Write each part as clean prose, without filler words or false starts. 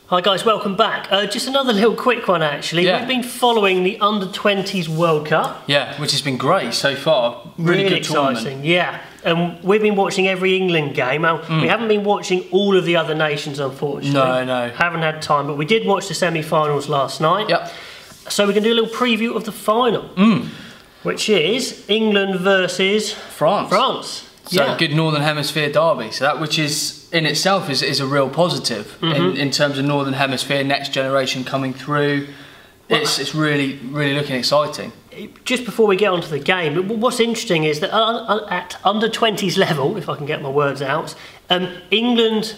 Hi guys, welcome back. Just another little quick one actually. Yeah. We've been following the Under-20s World Cup. Yeah, which has been great so far. Really good exciting, tournament. yeah. And we've been watching every England game. We haven't been watching all of the other nations, unfortunately. No. Haven't had time, but we did watch the semi-finals last night. Yep. So we're going to do a little preview of the final, which is England versus France. So yeah. good Northern Hemisphere derby. So that, which is in itself is a real positive in terms of Northern Hemisphere next generation coming through. Well, it's really looking exciting. Just before we get onto the game, what's interesting is that at under-20s level, if I can get my words out, England,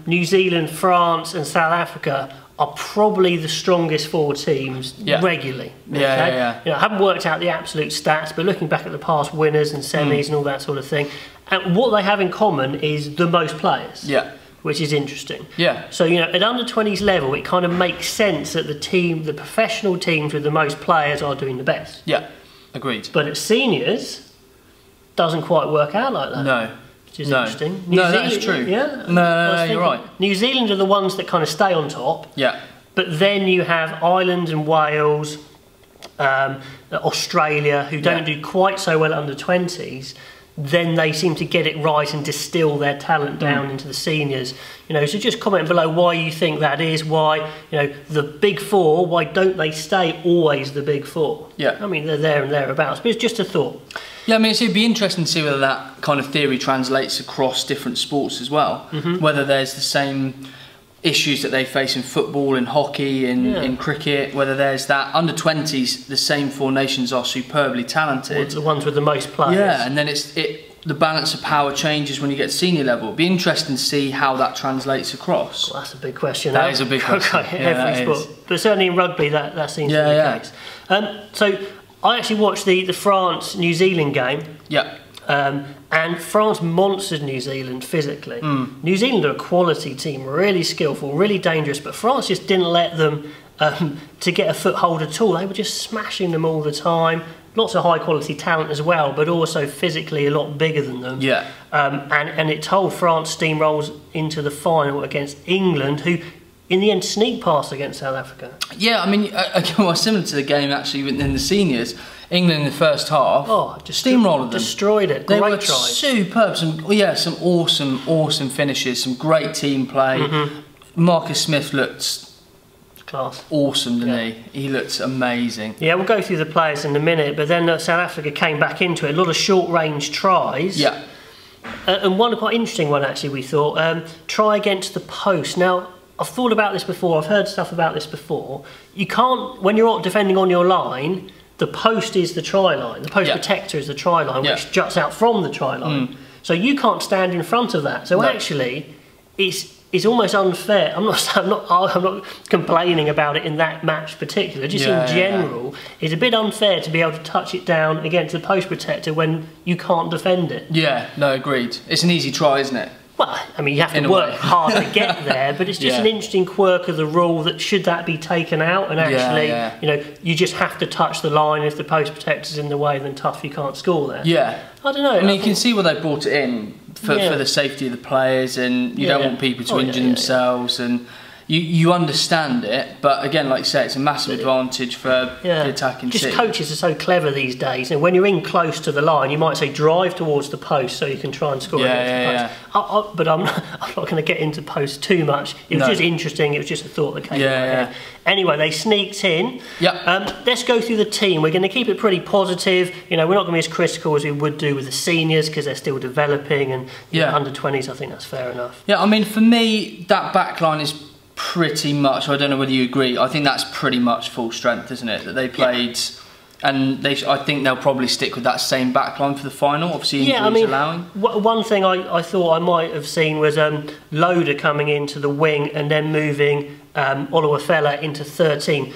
New Zealand, France and South Africa are probably the strongest four teams regularly. Yeah. You know, I haven't worked out the absolute stats, but looking back at the past winners and semis and all that sort of thing, and what they have in common is the most players. Yeah. Which is interesting. Yeah. So, you know, at under-20s level, it kind of makes sense that the professional teams with the most players are doing the best. Yeah, agreed. But at seniors, doesn't quite work out like that. No. Which is interesting. No, that is true. Yeah. No, you're right. New Zealand are the ones that kind of stay on top. Yeah. But then you have Ireland and Wales, Australia, who don't do quite so well at under-20s. Then they seem to get it right and distill their talent down into the seniors. You know, so just comment below why you think that is. Why, you know, the big four, why don't they stay always the big four? Yeah. I mean, they're there and thereabouts, but it's just a thought. Yeah, I mean, it'd be interesting to see whether that kind of theory translates across different sports as well. Whether there's the same issues that they face in football, in hockey, in cricket, whether there's that under-20s, the same four nations are superbly talented. The ones with the most players. Yeah, and then the balance of power changes when you get to senior level. It'd be interesting to see how that translates across. Well, that's a big question. That is a big question. Every sport. But certainly in rugby, that seems to be the case. So I actually watched the France-New Zealand game. Yeah. And France monstered New Zealand physically. New Zealand are a quality team, really skillful, really dangerous, but France just didn't let them to get a foothold at all. They were just smashing them all the time. Lots of high quality talent as well, but also physically a lot bigger than them. Yeah. And it told France steamrolls into the final against England, who in the end sneak past against South Africa. Yeah, I mean, well, similar to the game actually in the seniors. England in the first half, steamrolled them, destroyed it. They were tries. superb. Some awesome finishes, some great team play. Marcus Smith looked class, awesome, didn't he? He looked amazing. Yeah, we'll go through the players in a minute, but then South Africa came back into it. A lot of short-range tries. Yeah, and one quite interesting one actually. We thought try against the post. Now, I've thought about this before. I've heard stuff about this before. You can't, when you're defending on your line, the post is the try line. The post protector is the try line, which juts out from the try line. So you can't stand in front of that. So actually, it's almost unfair. I'm not complaining about it in that match particular. Just in general, it's a bit unfair to be able to touch it down against the post protector when you can't defend it. Yeah, no, agreed. It's an easy try, isn't it? Well, I mean, you have to work hard to get there, but it's just an interesting quirk of the rule that should that be taken out, and actually, you know, you just have to touch the line. If the post protector's in the way, then tough, you can't score there. Yeah. I don't know. I mean, you can see why they brought it in for the safety of the players, and you don't want people to injure themselves, and you understand it, but again, like you say, it's a massive advantage for the attacking team. Just coaches are so clever these days, and when you're in close to the line, you might say drive towards the post so you can try and score against the post. But I'm not going to get into post too much. It was just interesting. It was just a thought that came to my head. Anyway, they sneaked in. Let's go through the team. We're going to keep it pretty positive. You know, we're not going to be as critical as we would do with the seniors because they're still developing, and under-20s, I think that's fair enough. Yeah, I mean, for me, that back line is pretty much, I don't know whether you agree, I think that's pretty much full strength, isn't it? That they played, and I think they'll probably stick with that same backline for the final, obviously injuries allowing. One thing I thought I might have seen was Loader coming into the wing and then moving Oluwafela into 13.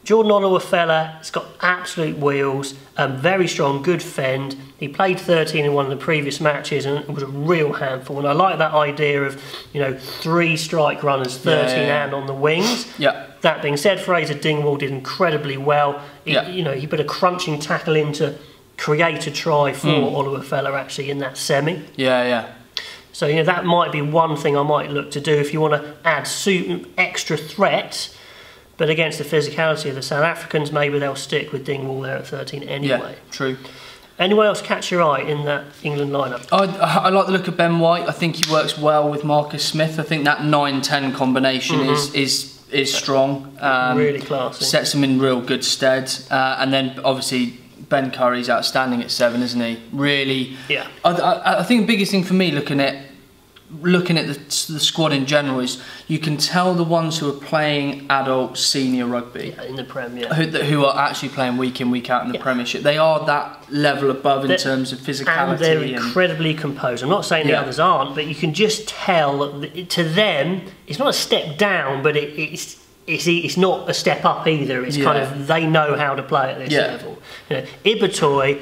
Jordan Oluwafela's got absolute wheels, very strong, good fend. He played 13 in one of the previous matches and it was a real handful. And I like that idea of, you know, 3 strike runners, 13 and on the wings. That being said, Fraser Dingwall did incredibly well. You know, he put a crunching tackle in to create a try for Oluwafela actually in that semi. So that might be one thing I might look to do if you want to add extra threat. But against the physicality of the South Africans, maybe they'll stick with Dingwall there at 13 anyway. Yeah, true. Anyone else catch your eye in that England lineup? I like the look of Ben White. I think he works well with Marcus Smith. I think that 9-10 combination is strong. Really classy. Sets him in real good stead. And then obviously Ben Curry's outstanding at 7, isn't he? Really. Yeah. I think the biggest thing for me looking at the squad in general is you can tell the ones who are playing adult senior rugby in the Prem, who are actually playing week in week out in the Premiership. They are that level above in terms of physicality, and they're incredibly composed. I'm not saying the others aren't, but you can just tell that to them it's not a step down, but it's not a step up either. It's kind of, they know how to play at this level. Ibitoy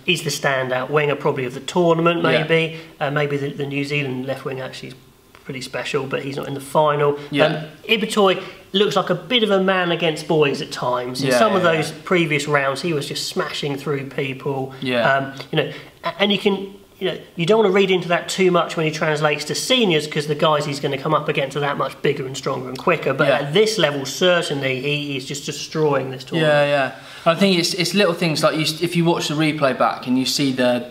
is the standout winger probably of the tournament, maybe. Maybe the New Zealand left wing actually is pretty special, but he's not in the final. Ibitoy looks like a bit of a man against boys at times. In some of those previous rounds, he was just smashing through people. And you can... you don't want to read into that too much when he translates to seniors, because the guys he's going to come up against are that much bigger and stronger and quicker. But at this level, certainly, he is just destroying this tournament. I think it's little things like if you watch the replay back and you see the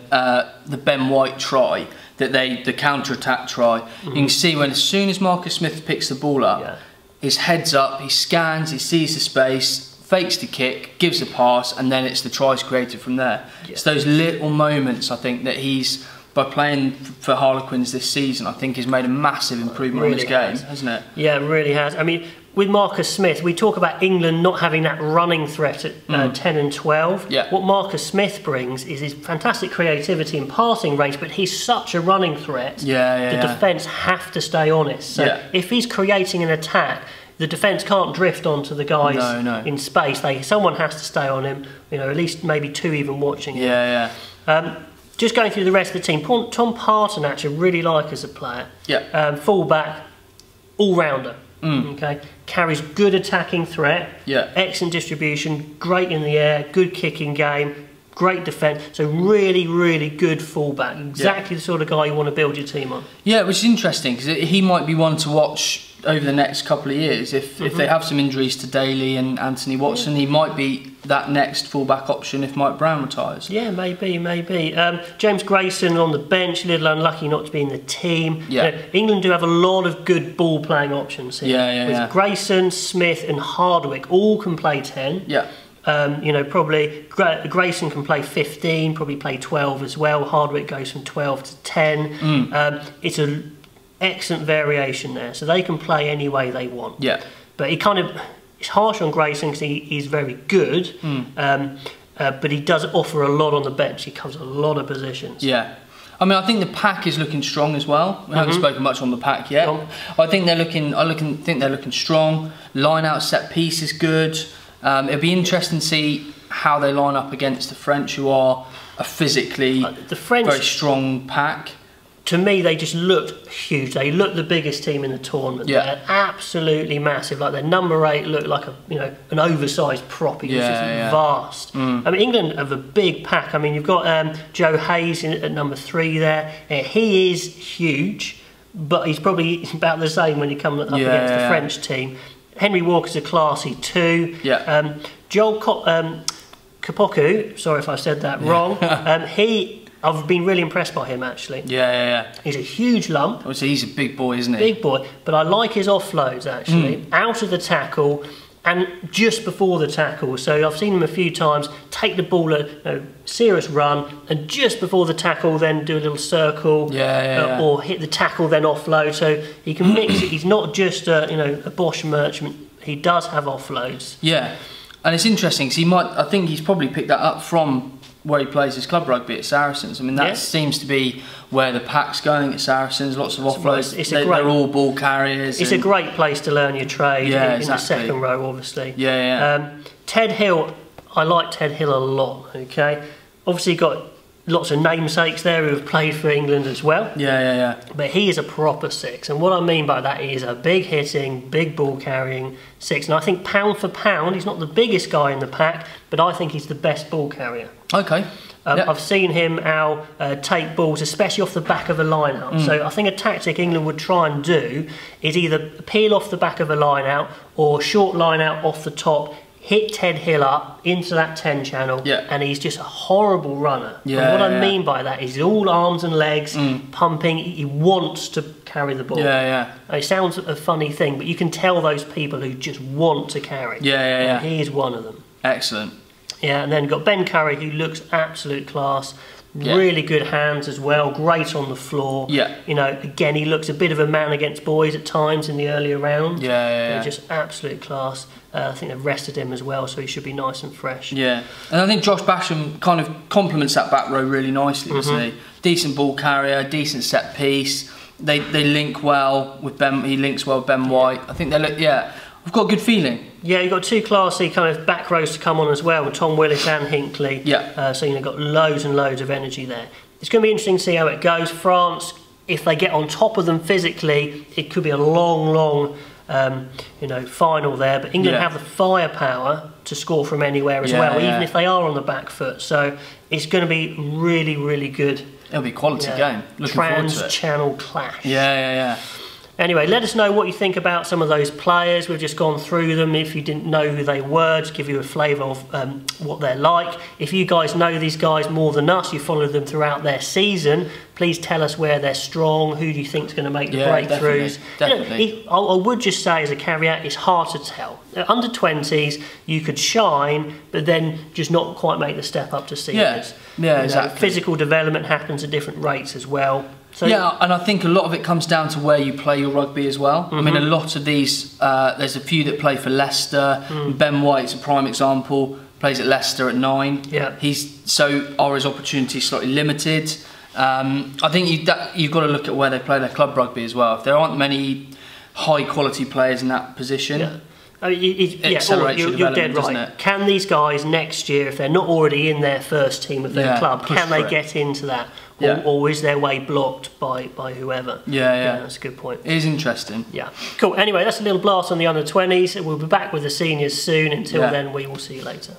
Ben White try, the counter-attack try, you can see when as soon as Marcus Smith picks the ball up, his head's up, he scans, he sees the space, fakes the kick, gives a pass, and then it's the tries created from there. It's those little moments, I think, that he's, by playing for Harlequins this season, I think he's made a massive improvement on his game, hasn't it? Yeah, it really has. I mean, with Marcus Smith, we talk about England not having that running threat at 10 and 12. What Marcus Smith brings is his fantastic creativity and passing range, but he's such a running threat. The defence have to stay honest. So if he's creating an attack, the defence can't drift onto the guys in space. Someone has to stay on him. At least maybe 2 even watching him. Just going through the rest of the team, Tom Parton actually really like as a player. Full-back, all-rounder. Okay, carries good attacking threat. Excellent distribution, great in the air, good kicking game, great defence. So really, really good full-back. Exactly the sort of guy you want to build your team on. Which is interesting because he might be one to watch over the next couple of years. If they have some injuries to Daly and Anthony Watson, he might be that next full-back option if Mike Brown retires. Maybe. James Grayson on the bench, a little unlucky not to be in the team. England do have a lot of good ball-playing options here. With Grayson, Smith and Hardwick, all can play 10. Probably Grayson can play 15, probably play 12 as well. Hardwick goes from 12 to 10. It's an excellent variation there, so they can play any way they want. But it's harsh on Grayson because he's very good, but he does offer a lot on the bench. He covers a lot of positions. I mean, I think the pack is looking strong as well. We haven't spoken much on the pack yet. I think they're looking strong. Line out set piece is good. It'll be interesting to see how they line up against the French, who are a physically very strong pack. To me, they just looked huge. They looked the biggest team in the tournament. They're absolutely massive. Like their number 8 looked like an oversized prop. He was just vast. I mean, England have a big pack. I mean, you've got Joe Hayes at number 3 there. He is huge, but he's probably about the same when you come up against the French team. Henry Walker's a classy 2. Joel Kapoku, sorry if I said that wrong. I've been really impressed by him actually. He's a huge lump. Obviously, he's a big boy, isn't he? Big boy, but I like his offloads actually. Out of the tackle and just before the tackle. So I've seen him a few times take the ball a serious run and just before the tackle then do a little circle or hit the tackle then offload. So he can mix it. He's not just a Bosch merchant. He does have offloads. And it's interesting because I think he's probably picked that up from where he plays his club rugby at Saracens. I mean, that seems to be where the pack's going at Saracens. Lots of offloads. They're all ball carriers. It's a great place to learn your trade in the second row, obviously. Ted Hill, I like Ted Hill a lot. Okay, obviously got lots of namesakes there who have played for England as well. Yeah. But he is a proper 6, and what I mean by that is a big hitting, big ball carrying 6. And I think pound for pound, he's not the biggest guy in the pack, but I think he's the best ball carrier. Okay. I've seen him take balls, especially off the back of a line-out. So I think a tactic England would try and do is either peel off the back of a line-out or short line-out off the top, hit Ted Hill up into that 10 channel, and he's just a horrible runner. And what I mean by that is he's all arms and legs, pumping. He wants to carry the ball. It sounds a funny thing, but you can tell those people who just want to carry. And he is one of them. Excellent. Yeah, and then got Ben Curry, who looks absolute class. Really good hands as well, great on the floor. You know, again, he looks a bit of a man against boys at times in the earlier round. Just absolute class. I think they've rested him as well, so he should be nice and fresh. And I think Josh Basham kind of complements that back row really nicely, doesn't he? Decent ball carrier, decent set piece. They link well with Ben. He links well with Ben White. I think they look. I've got a good feeling. Yeah, you've got two classy kind of back rows to come on as well, with Tom Willis and Hinckley. So you've got loads and loads of energy there. It's going to be interesting to see how it goes. France, if they get on top of them physically, it could be a long, final there. But England have the firepower to score from anywhere as well, even if they are on the back foot. So it's going to be really, really good. It'll be a quality game. Looking forward to it. Trans-channel clash. Anyway, let us know what you think about some of those players. We've just gone through them. If you didn't know who they were, to give you a flavour of what they're like. If you guys know these guys more than us, you followed them throughout their season, please tell us where they're strong, who do you think is going to make the breakthroughs. Definitely. I would just say as a caveat, it's hard to tell. Under 20s, you could shine, but then just not quite make the step up to seniors. Exactly. Physical development happens at different rates as well. So, and I think a lot of it comes down to where you play your rugby as well. I mean, a lot of these, there's a few that play for Leicester. Ben White's a prime example, plays at Leicester at 9. Are his opportunities slightly limited? I think you've got to look at where they play their club rugby as well. If there aren't many high quality players in that position, it accelerates your development, doesn't it? Can these guys next year, if they're not already in their first team of their club, can they get into that? Or is their way blocked by whoever? That's a good point. It is interesting. Cool. Anyway, that's a little blast on the under 20s. We'll be back with the seniors soon. Until then, we will see you later.